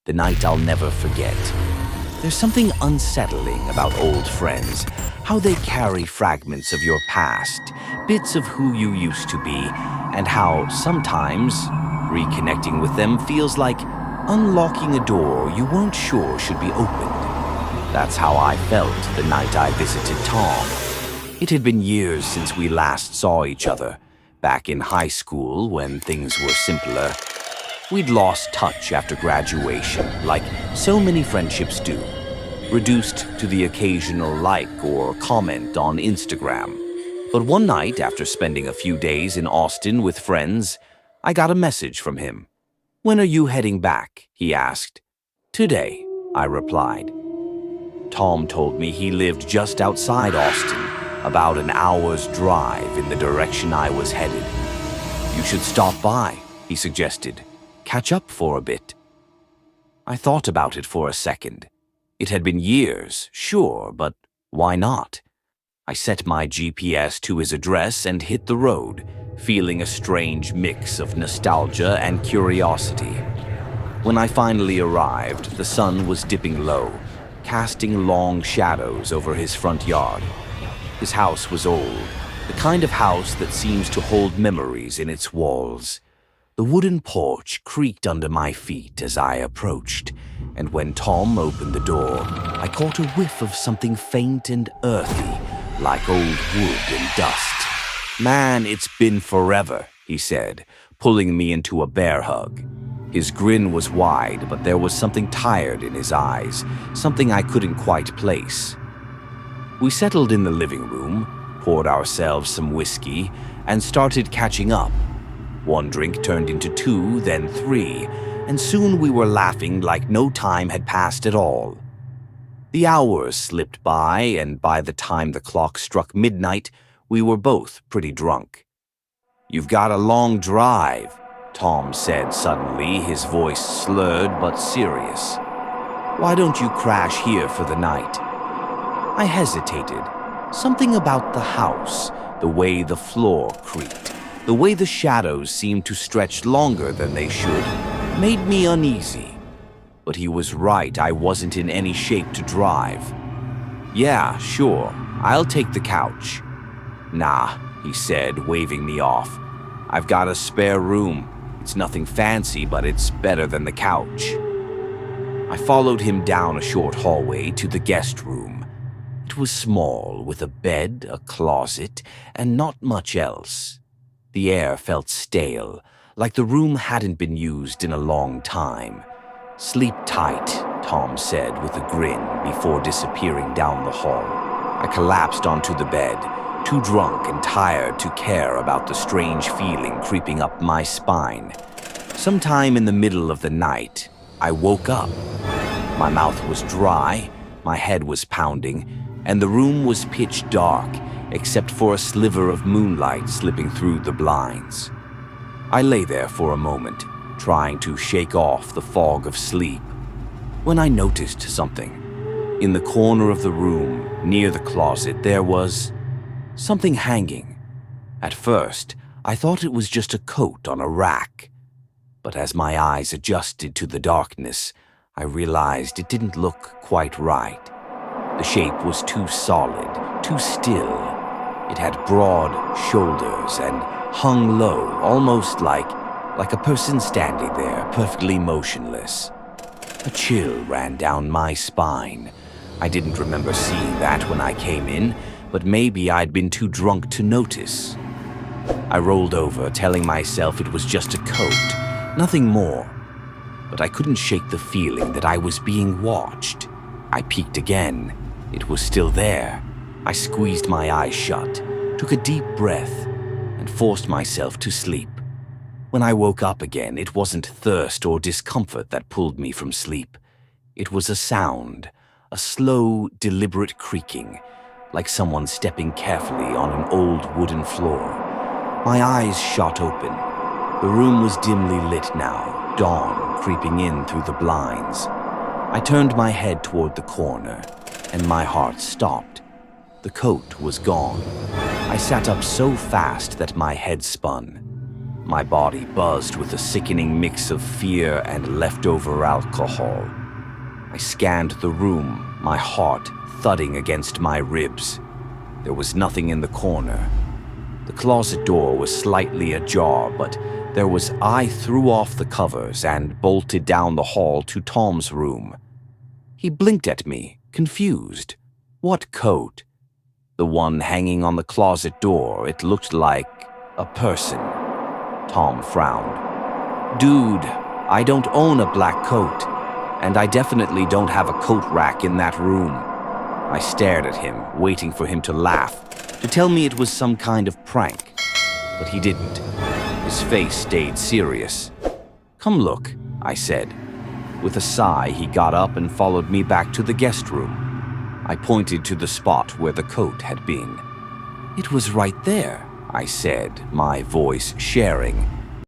the night I'll never forget. There's something unsettling about old friends, how they carry fragments of your past, bits of who you used to be, and how sometimes reconnecting with them feels like unlocking a door you weren't sure should be opened. That's how I felt the night I visited Tom. It had been years since we last saw each other, back in high school when things were simpler. We'd lost touch after graduation, like so many friendships do, reduced to the occasional like or comment on Instagram. But one night, after spending a few days in Austin with friends, I got a message from him. "When are you heading back?" he asked. "Today," I replied. Tom told me he lived just outside Austin, about an hour's drive in the direction I was headed. "You should stop by," he suggested. "Catch up for a bit." I thought about it for a second. It had been years, sure, but why not? I set my GPS to his address and hit the road, feeling a strange mix of nostalgia and curiosity. When I finally arrived, the sun was dipping low, casting long shadows over his front yard. His house was old, the kind of house that seems to hold memories in its walls. The wooden porch creaked under my feet as I approached, and when Tom opened the door, I caught a whiff of something faint and earthy, like old wood and dust. "Man, it's been forever," he said, pulling me into a bear hug. His grin was wide, but there was something tired in his eyes, something I couldn't quite place. We settled in the living room, poured ourselves some whiskey, and started catching up. One drink turned into two, then three, and soon we were laughing like no time had passed at all. The hours slipped by, and by the time the clock struck midnight, we were both pretty drunk. "You've got a long drive," Tom said suddenly, his voice slurred but serious. "Why don't you crash here for the night?" I hesitated. Something about the house, the way the floor creaked, the way the shadows seemed to stretch longer than they should, made me uneasy. But he was right, I wasn't in any shape to drive. "Yeah, sure, I'll take the couch." "Nah," he said, waving me off. "I've got a spare room. It's nothing fancy, but it's better than the couch." I followed him down a short hallway to the guest room. It was small, with a bed, a closet, and not much else. The air felt stale, like the room hadn't been used in a long time. "Sleep tight," Tom said with a grin before disappearing down the hall. I collapsed onto the bed, too drunk and tired to care about the strange feeling creeping up my spine. Sometime in the middle of the night, I woke up. My mouth was dry, my head was pounding, and the room was pitch dark, except for a sliver of moonlight slipping through the blinds. I lay there for a moment, trying to shake off the fog of sleep, when I noticed something. In the corner of the room, near the closet, there was something hanging. At first, I thought it was just a coat on a rack. But as my eyes adjusted to the darkness, I realized it didn't look quite right. The shape was too solid, too still. It had broad shoulders and hung low, almost like a person standing there, perfectly motionless. A chill ran down my spine. I didn't remember seeing that when I came in, but maybe I'd been too drunk to notice. I rolled over, telling myself it was just a coat, nothing more. But I couldn't shake the feeling that I was being watched. I peeked again. It was still there. I squeezed my eyes shut, took a deep breath, and forced myself to sleep. When I woke up again, it wasn't thirst or discomfort that pulled me from sleep. It was a sound, a slow, deliberate creaking, like someone stepping carefully on an old wooden floor. My eyes shot open. The room was dimly lit now, dawn creeping in through the blinds. I turned my head toward the corner, and my heart stopped. The coat was gone. I sat up so fast that my head spun. My body buzzed with a sickening mix of fear and leftover alcohol. I scanned the room, my heart thudding against my ribs. There was nothing in the corner. The closet door was slightly ajar, but I threw off the covers and bolted down the hall to Tom's room. He blinked at me, confused. What coat? The one hanging on the closet door. It looked like a person. Tom frowned. Dude, I don't own a black coat, and I definitely don't have a coat rack in that room. I stared at him, waiting for him to laugh, to tell me it was some kind of prank. But he didn't. His face stayed serious. Come look, I said. With a sigh, he got up and followed me back to the guest room. I pointed to the spot where the coat had been. It was right there, I said, my voice sharing.